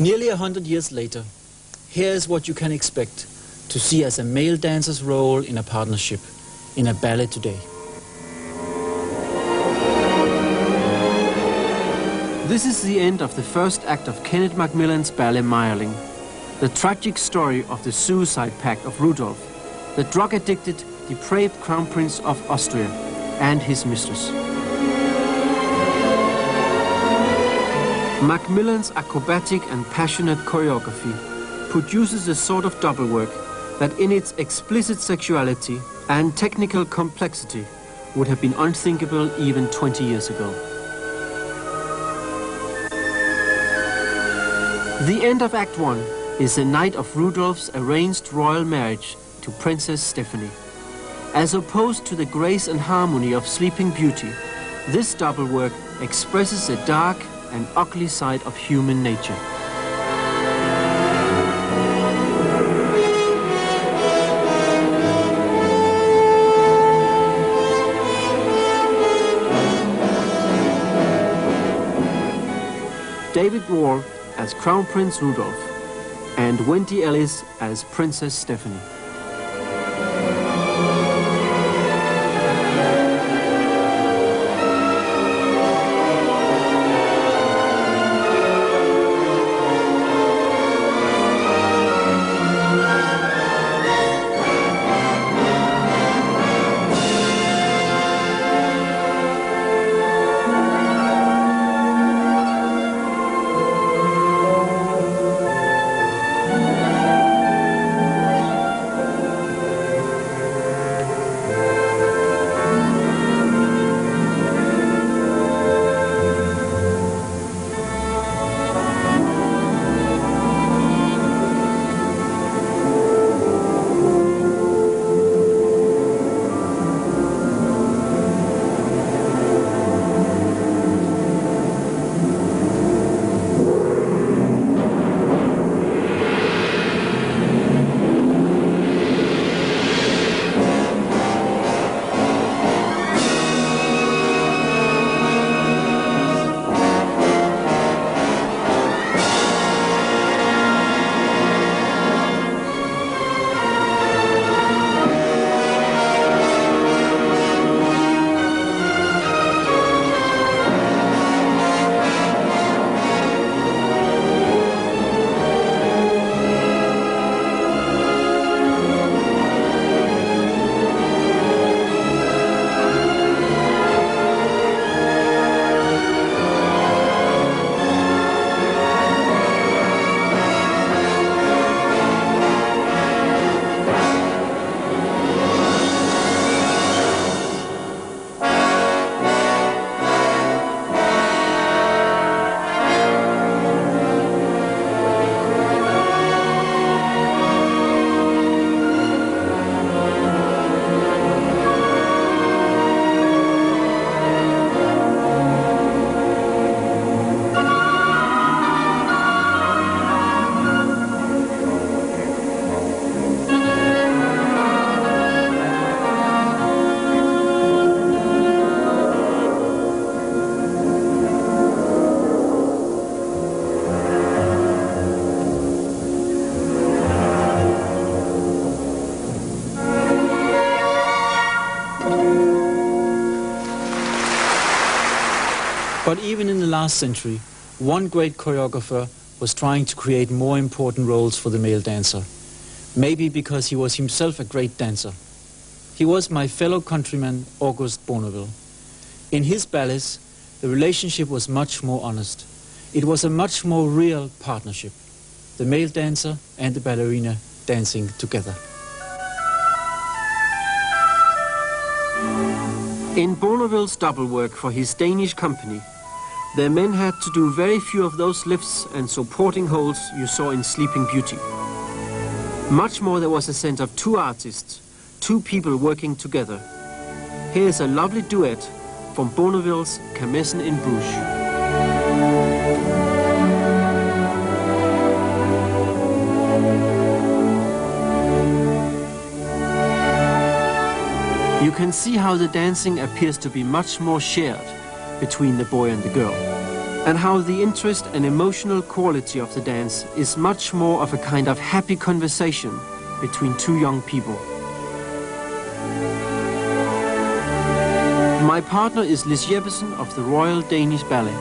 Nearly 100 years later, here is what you can expect to see as a male dancer's role in a partnership in a ballet today. This is the end of the first act of Kenneth Macmillan's ballet Mayerling, the tragic story of the suicide pact of Rudolph, the drug-addicted, depraved Crown Prince of Austria, and his mistress. Macmillan's acrobatic and passionate choreography produces a sort of double work that in its explicit sexuality and technical complexity would have been unthinkable even 20 years ago. The end of Act 1 is the night of Rudolph's arranged royal marriage to Princess Stephanie. As opposed to the grace and harmony of Sleeping Beauty, this double work expresses a dark and ugly side of human nature. David Wall as Crown Prince Rudolph and Wendy Ellis as Princess Stephanie. But even in the last century, one great choreographer was trying to create more important roles for the male dancer. Maybe because he was himself a great dancer. He was my fellow countryman, August Bonneville. In his ballets, the relationship was much more honest. It was a much more real partnership. The male dancer and the ballerina dancing together. In Bonneville's double work for his Danish company, the men had to do very few of those lifts and supporting holds you saw in Sleeping Beauty. Much more there was a sense of two artists, two people working together. Here is a lovely duet from Bonneville's Camessen in Bruges. You can see how the dancing appears to be much more shared between the boy and the girl. and how the interest and emotional quality of the dance is much more of a kind of happy conversation between two young people. My partner is Lis Jeppesen of the Royal Danish Ballet.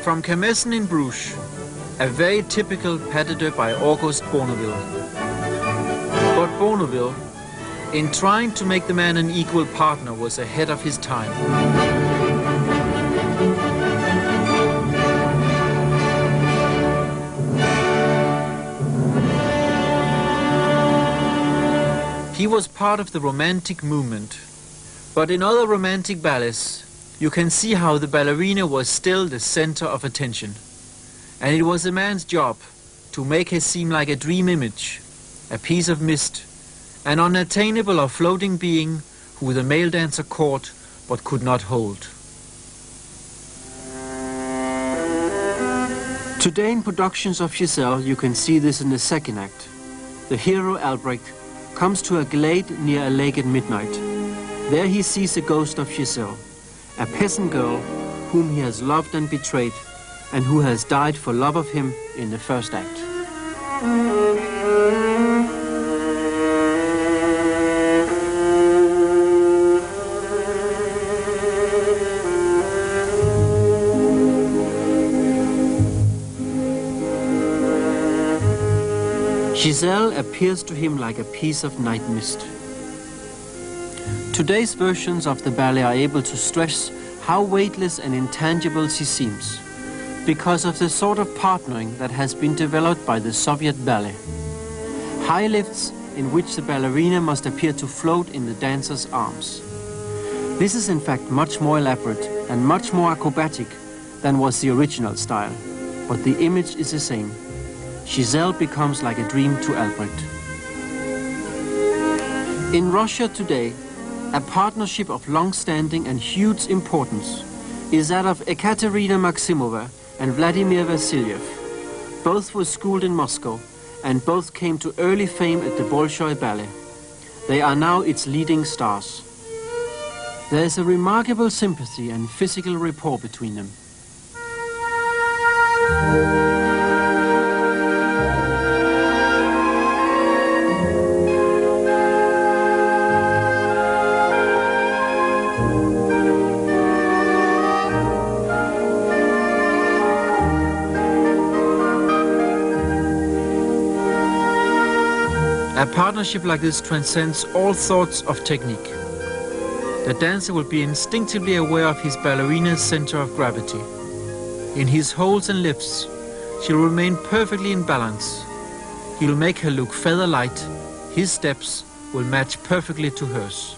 From Kermessen in Bruges, a very typical pas de deux by Auguste Bournonville. But Bournonville, in trying to make the man an equal partner, was ahead of his time. He was part of the Romantic movement, but in other Romantic ballets, you can see how the ballerina was still the center of attention. And it was a man's job to make her seem like a dream image, a piece of mist, an unattainable or floating being who the male dancer caught but could not hold. Today in productions of Giselle you can see this in the second act. The hero Albrecht comes to a glade near a lake at midnight. There he sees a ghost of Giselle, a peasant girl whom he has loved and betrayed, and who has died for love of him in the first act. Giselle appears to him like a piece of night mist. Today's versions of the ballet are able to stress how weightless and intangible she seems, because of the sort of partnering that has been developed by the Soviet ballet. High lifts in which the ballerina must appear to float in the dancer's arms. This is in fact much more elaborate and much more acrobatic than was the original style, but the image is the same. Giselle becomes like a dream to Albrecht. In Russia today, a partnership of long-standing and huge importance is that of Ekaterina Maximova and Vladimir Vasilyev. Both were schooled in Moscow and both came to early fame at the Bolshoi Ballet. They are now its leading stars. There is a remarkable sympathy and physical rapport between them. A partnership like this transcends all thoughts of technique. The dancer will be instinctively aware of his ballerina's center of gravity. In his holds and lifts, she'll remain perfectly in balance. He'll make her look feather light. His steps will match perfectly to hers.